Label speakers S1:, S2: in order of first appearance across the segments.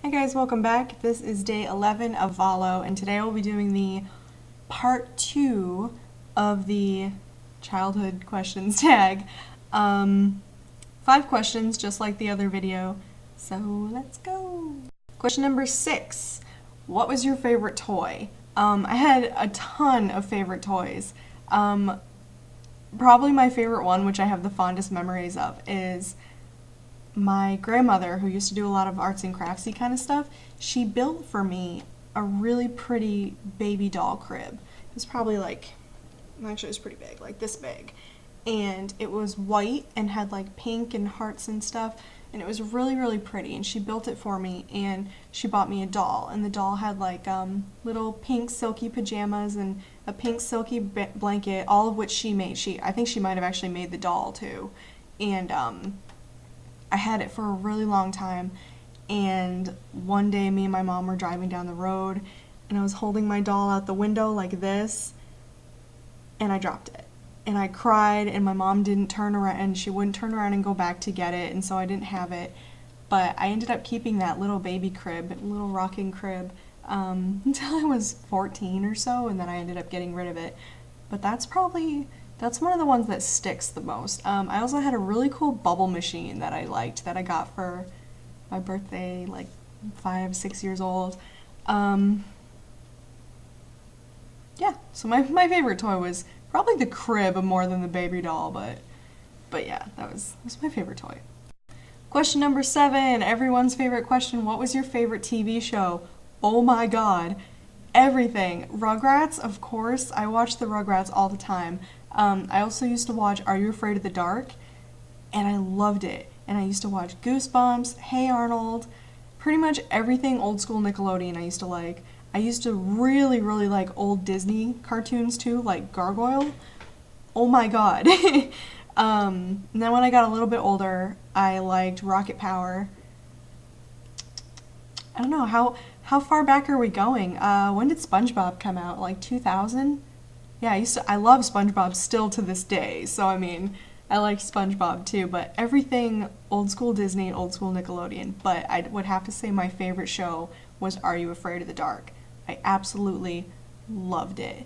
S1: Hi guys, welcome back. This is day 11 of VALO, and today we'll be doing the part 2 of the childhood questions tag. 5 questions, just like the other video, so let's go. Question number 6. What was your favorite toy? I had a ton of favorite toys. Probably my favorite one, which I have the fondest memories of, is my grandmother, who used to do a lot of arts and craftsy kind of stuff. She built for me a really pretty baby doll crib. It was probably like, actually it was pretty big, like this big. And it was white and had like pink and hearts and stuff. And it was really, really pretty. And she built it for me, and she bought me a doll. And the doll had like little pink silky pajamas and a pink silky blanket, all of which she made. I think she might have actually made the doll too. And I had it for a really long time, and one day me and my mom were driving down the road, and I was holding my doll out the window like this, and I dropped it. And I cried, and my mom didn't turn around, and she wouldn't turn around and go back to get it, and so I didn't have it. But I ended up keeping that little baby crib, little rocking crib, until I was 14 or so, and then I ended up getting rid of it. But that's one of the ones that sticks the most. I also had a really cool bubble machine that I liked, that I got for my birthday, like 5, 6 years old. Yeah, so my favorite toy was probably the crib more than the baby doll, but yeah, that was my favorite toy. Question number 7, everyone's favorite question. What was your favorite TV show? Oh my god, everything. Rugrats, of course. I watched the Rugrats all the time. I also used to watch Are You Afraid of the Dark? And I loved it. And I used to watch Goosebumps, Hey Arnold, pretty much everything old school Nickelodeon I used to like. I used to really, really like old Disney cartoons too, like Gargoyle. Oh my god. And then when I got a little bit older, I liked Rocket Power. I don't know, how far back are we going? When did SpongeBob come out? Like 2000? Yeah, I love SpongeBob still to this day, so I mean, I like SpongeBob too, but everything old school Disney, old school Nickelodeon. But I would have to say my favorite show was Are You Afraid of the Dark? I absolutely loved it.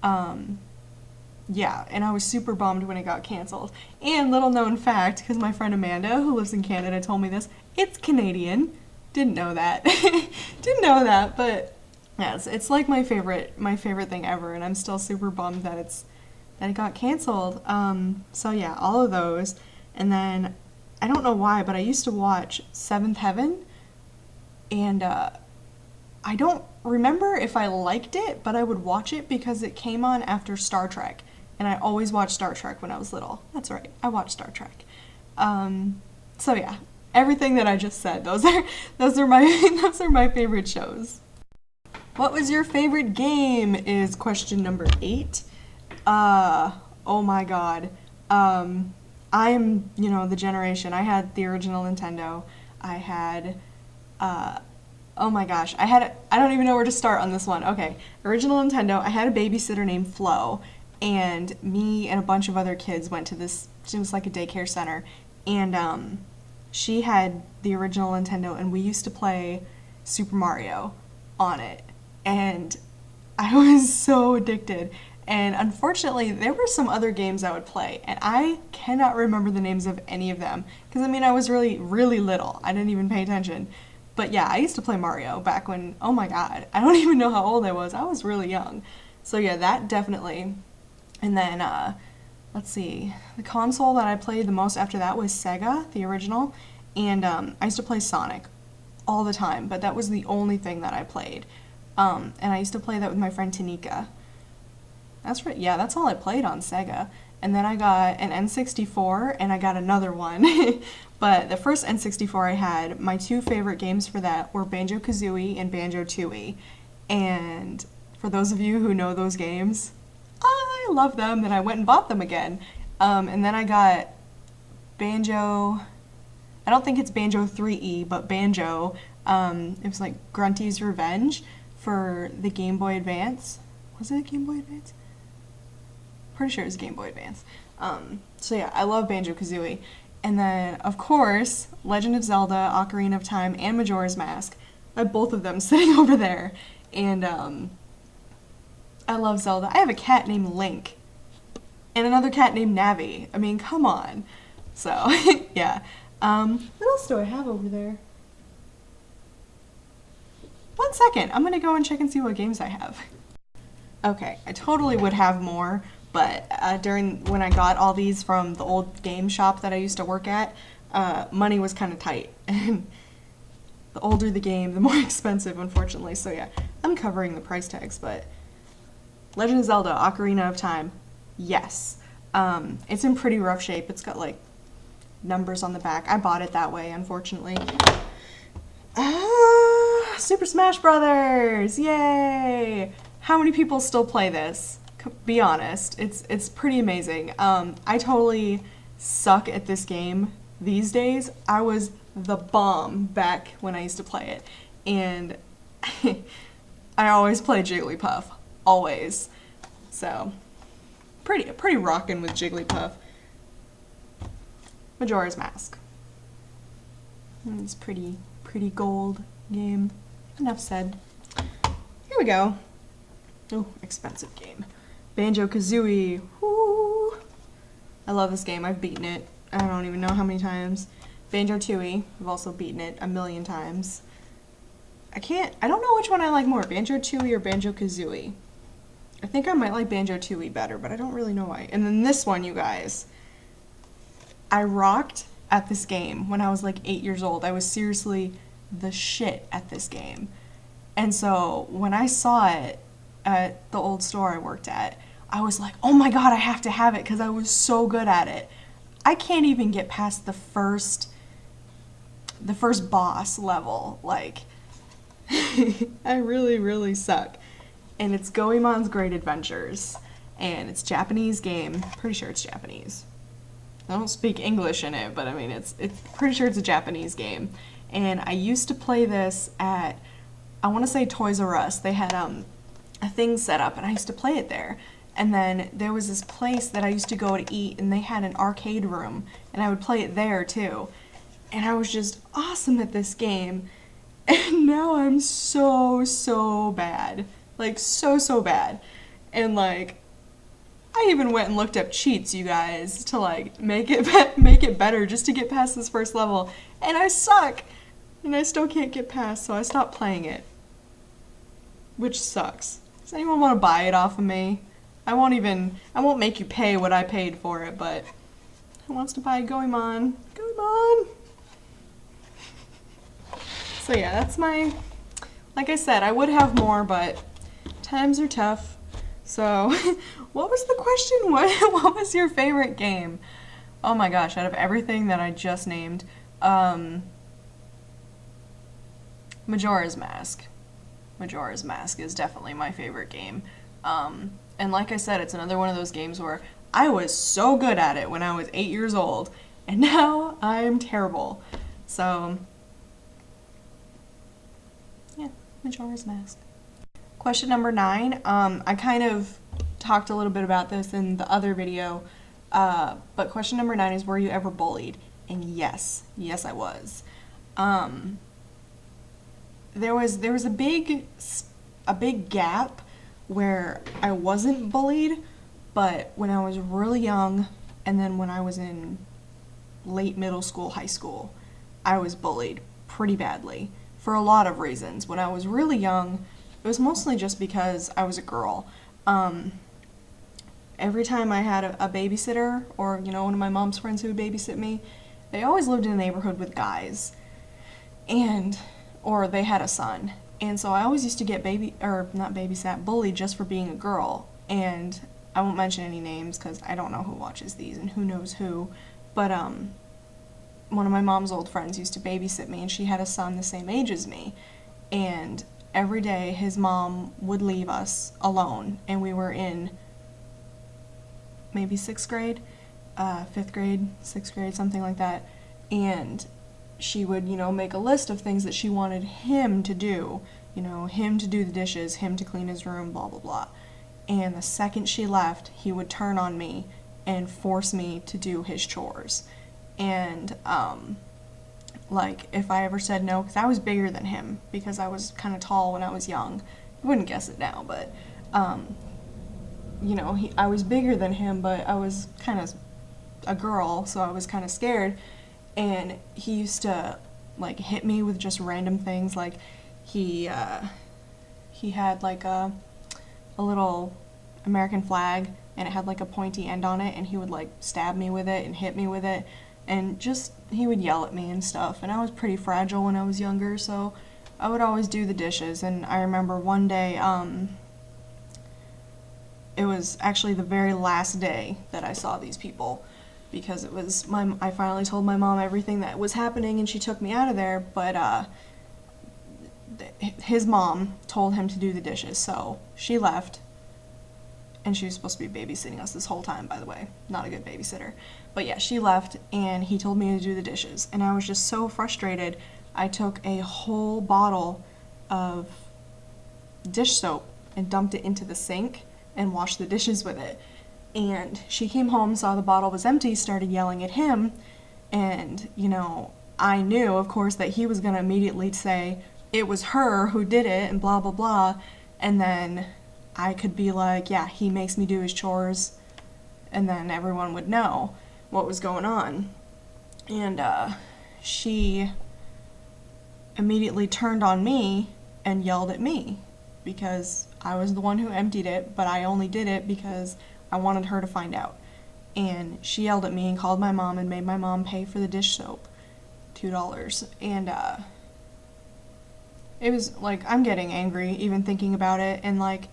S1: Yeah, and I was super bummed when it got canceled. And little known fact, because my friend Amanda, who lives in Canada, told me this, it's Canadian. Didn't know that. Didn't know that, but yeah, it's like my favorite thing ever, and I'm still super bummed that it got canceled. So yeah, all of those. And then I don't know why, but I used to watch Seventh Heaven, and I don't remember if I liked it, but I would watch it because it came on after Star Trek, and I always watched Star Trek when I was little. That's right, I watched Star Trek. So yeah, everything that I just said, those are my favorite shows. What was your favorite game is question number 8. Oh my god. I am, the generation. I had the original Nintendo. I had, oh my gosh. I don't even know where to start on this one. Okay. Original Nintendo. I had a babysitter named Flo, and me and a bunch of other kids went to this, it was like a daycare center, and, she had the original Nintendo, and we used to play Super Mario on it. And I was so addicted. And unfortunately, there were some other games I would play, and I cannot remember the names of any of them. Because, I mean, I was really, really little. I didn't even pay attention. But yeah, I used to play Mario back when, oh my god, I don't even know how old I was. I was really young. So yeah, that definitely. And then, let's see, the console that I played the most after that was Sega, the original. And I used to play Sonic all the time, but that was the only thing that I played. And I used to play that with my friend Tanika. That's right, yeah, that's all I played on Sega. And then I got an N64, and I got another one. But the first N64 I had, my 2 favorite games for that were Banjo-Kazooie and Banjo-Tooie. And for those of you who know those games, I love them, and I went and bought them again. And then I got Banjo, I don't think it's Banjo 3E, but Banjo. It was like Grunty's Revenge for the Game Boy Advance. Was it a Game Boy Advance? Pretty sure it was Game Boy Advance. So yeah, I love Banjo-Kazooie. And then, of course, Legend of Zelda, Ocarina of Time, and Majora's Mask. I have both of them sitting over there. And I love Zelda. I have a cat named Link. And another cat named Navi. I mean, come on. So, yeah. What else do I have over there? One second. I'm going to go and check and see what games I have. Okay, I totally would have more, but when I got all these from the old game shop that I used to work at, money was kind of tight. And the older the game, the more expensive, unfortunately. So yeah, I'm covering the price tags, but Legend of Zelda Ocarina of Time, yes. It's in pretty rough shape. It's got like numbers on the back. I bought it that way, unfortunately. Super Smash Brothers! Yay! How many people still play this? Be honest. It's pretty amazing. I totally suck at this game these days. I was the bomb back when I used to play it. And I always play Jigglypuff. Always. So, pretty rockin' with Jigglypuff. Majora's Mask. It's pretty gold game. Enough said. Here we go. Oh, expensive game. Banjo-Kazooie. Woo! I love this game. I've beaten it. I don't even know how many times. Banjo-Tooie. I've also beaten it a million times. I don't know which one I like more, Banjo-Tooie or Banjo-Kazooie. I think I might like Banjo-Tooie better, but I don't really know why. And then this one, you guys. I rocked at this game when I was like 8 years old. I was seriously the shit at this game. And so when I saw it at the old store I worked at, I was like, oh my god, I have to have it because I was so good at it. I can't even get past the first boss level. Like, I really suck. And it's Goemon's Great Adventures. And it's a Japanese game. Pretty sure it's Japanese. I don't speak English in it, but I mean, it's pretty sure it's a Japanese game. And I used to play this at, I want to say Toys R Us. They had a thing set up, and I used to play it there. And then there was this place that I used to go to eat, and they had an arcade room, and I would play it there too. And I was just awesome at this game. And now I'm so bad. Like, so bad. And like, I even went and looked up cheats, you guys, to like make it better just to get past this first level. And I suck. And I still can't get past, so I stopped playing it. Which sucks. Does anyone want to buy it off of me? I won't make you pay what I paid for it, but who wants to buy Goemon? Goemon! So yeah, that's my, like I said, I would have more, but times are tough. So, what was the question? What was your favorite game? Oh my gosh, out of everything that I just named, Majora's Mask. Majora's Mask is definitely my favorite game. And like I said, it's another one of those games where I was so good at it when I was 8 years old, and now I'm terrible. So, yeah, Majora's Mask. Question number 9. I kind of talked a little bit about this in the other video, but question number 9 is, were you ever bullied? And yes, I was. There was a big gap where I wasn't bullied, but when I was really young, and then when I was in late middle school, high school, I was bullied pretty badly for a lot of reasons. When I was really young, it was mostly just because I was a girl. Every time I had a babysitter, or one of my mom's friends who would babysit me, they always lived in a neighborhood with guys, or they had a son. And so I always used to get bullied just for being a girl. And I won't mention any names because I don't know who watches these and who knows who. But one of my mom's old friends used to babysit me, and she had a son the same age as me. And every day his mom would leave us alone, and we were in maybe 6th grade, 5th grade, 6th grade, something like that. And she would, make a list of things that she wanted him to do. Him to do the dishes, him to clean his room, blah, blah, blah. And the second she left, he would turn on me and force me to do his chores. And like, if I ever said no, because I was bigger than him, because I was kind of tall when I was young. You wouldn't guess it now, but, you know, I was bigger than him, but I was kind of a girl, so I was kind of scared, and he used to, like, hit me with just random things, like, he had, like, a little American flag, and it had, like, a pointy end on it, and he would, like, stab me with it and hit me with it, and just, he would yell at me and stuff, and I was pretty fragile when I was younger, so I would always do the dishes. And I remember one day, it was actually the very last day that I saw these people, because it was I finally told my mom everything that was happening, and she took me out of there, but his mom told him to do the dishes, so she left, and she was supposed to be babysitting us this whole time, by the way. Not a good babysitter. But yeah, she left, and he told me to do the dishes, and I was just so frustrated. I took a whole bottle of dish soap and dumped it into the sink and washed the dishes with it. And she came home, saw the bottle was empty, started yelling at him, and, you know, I knew, of course, that he was going to immediately say it was her who did it and blah, blah, blah, and then I could be like, yeah, he makes me do his chores, and then everyone would know what was going on. And she immediately turned on me and yelled at me, because I was the one who emptied it, but I only did it because I wanted her to find out. And she yelled at me and called my mom and made my mom pay for the dish soap, $2. And it was like, I'm getting angry even thinking about it. And like,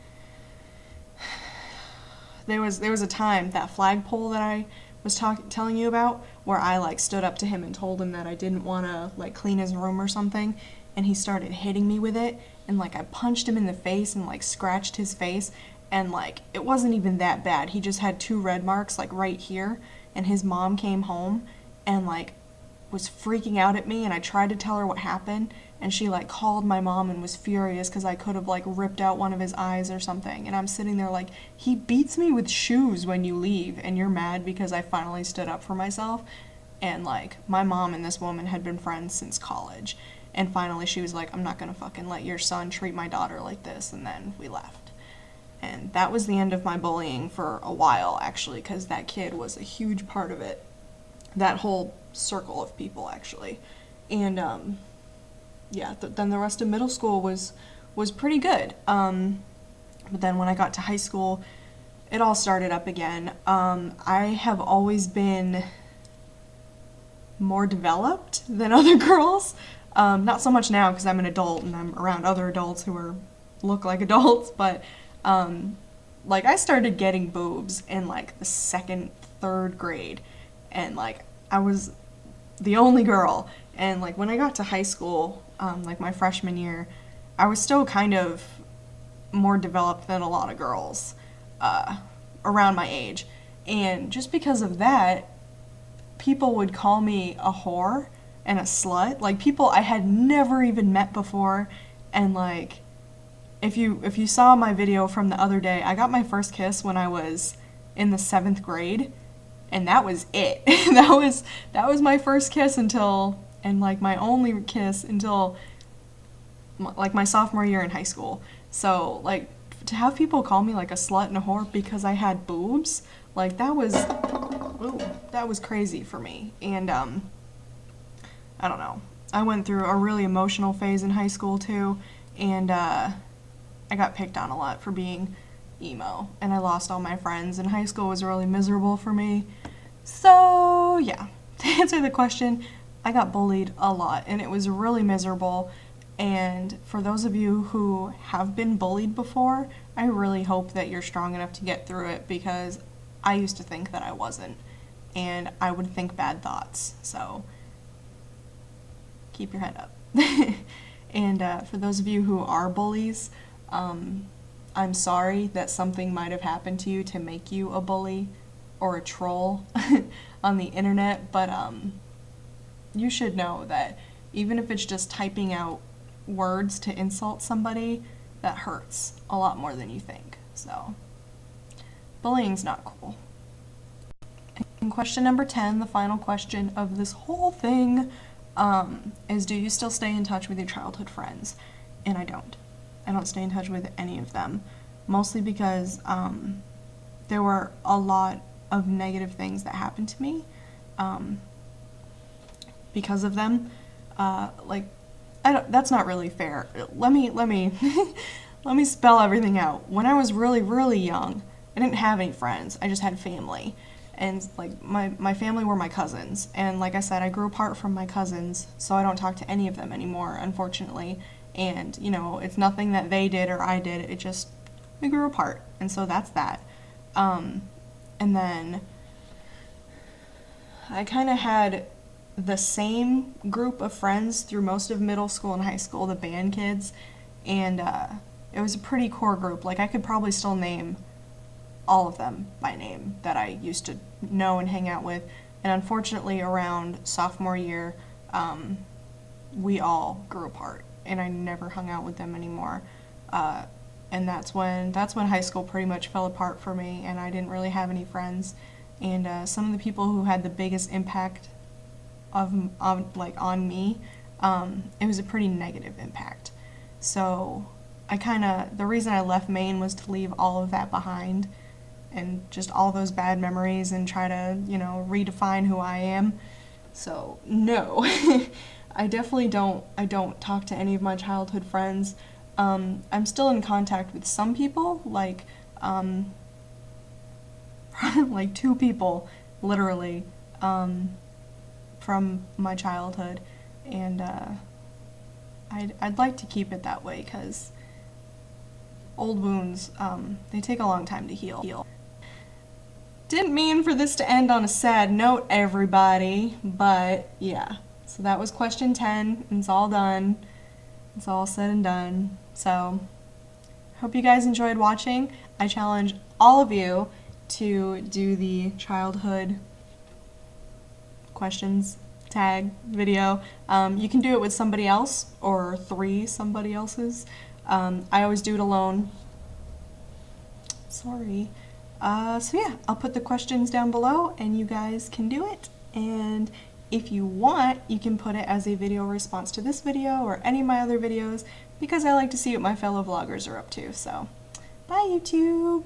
S1: there was a time, that flagpole that I was telling you about, where I like stood up to him and told him that I didn't want to like clean his room or something, and he started hitting me with it, and like I punched him in the face and like scratched his face, and like it wasn't even that bad. He just had 2 red marks like right here, and his mom came home and like was freaking out at me, and I tried to tell her what happened, and she like called my mom and was furious because I could have like ripped out one of his eyes or something. And I'm sitting there like, he beats me with shoes when you leave, and you're mad because I finally stood up for myself. And like, my mom and this woman had been friends since college, and finally she was like, I'm not gonna fucking let your son treat my daughter like this. And then we left. And that was the end of my bullying for a while, actually, because that kid was a huge part of it. That whole circle of people, actually. And yeah, then the rest of middle school was pretty good. But then when I got to high school, it all started up again. I have always been more developed than other girls. Not so much now because I'm an adult and I'm around other adults who look like adults, but like I started getting boobs in like the 2nd, 3rd grade, and like I was the only girl. And like when I got to high school, like my freshman year, I was still kind of more developed than a lot of girls around my age. And just because of that, people would call me a whore and a slut. Like people I had never even met before. And like, if you saw my video from the other day, I got my first kiss when I was in the 7th grade. And that was it. that was my first kiss and like my only kiss until like my sophomore year in high school. So like to have people call me like a slut and a whore because I had boobs, like that was crazy for me. And I don't know. I went through a really emotional phase in high school too, and I got picked on a lot for being emo, and I lost all my friends, and high school was really miserable for me. So yeah, to answer the question, I got bullied a lot, and it was really miserable. And for those of you who have been bullied before, I really hope that you're strong enough to get through it, because I used to think that I wasn't, and I would think bad thoughts. So keep your head up. And for those of you who are bullies, I'm sorry that something might have happened to you to make you a bully or a troll on the internet, but you should know that even if it's just typing out words to insult somebody, that hurts a lot more than you think. So bullying's not cool. And question number 10, the final question of this whole thing, is, do you still stay in touch with your childhood friends? And I don't. I don't stay in touch with any of them, mostly because there were a lot of negative things that happened to me because of them. That's not really fair. Let me let me spell everything out. When I was really, really young, I didn't have any friends. I just had family. And like my family were my cousins. And like I said, I grew apart from my cousins, so I don't talk to any of them anymore, unfortunately. And, you know, it's nothing that they did or I did. It just, we grew apart. And so that's that. And then I kind of had the same group of friends through most of middle school and high school, the band kids. And it was a pretty core group. Like, I could probably still name all of them by name that I used to know and hang out with. And unfortunately, around sophomore year, we all grew apart, and I never hung out with them anymore. And that's when high school pretty much fell apart for me, and I didn't really have any friends. And some of the people who had the biggest impact on me, it was a pretty negative impact. So the reason I left Maine was to leave all of that behind, and just all those bad memories, and try to, you know, redefine who I am. So no, I definitely don't talk to any of my childhood friends. I'm still in contact with some people, like like 2 people, literally, from my childhood, and I'd like to keep it that way, because old wounds, they take a long time to heal. Didn't mean for this to end on a sad note, everybody, but yeah. So that was question 10, and it's all done. It's all said and done. So, hope you guys enjoyed watching. I challenge all of you to do the childhood questions tag video. You can do it with somebody else, or 3 somebody else's. I always do it alone. Sorry. So yeah, I'll put the questions down below, and you guys can do it. And if you want, you can put it as a video response to this video or any of my other videos, because I like to see what my fellow vloggers are up to. So, bye YouTube!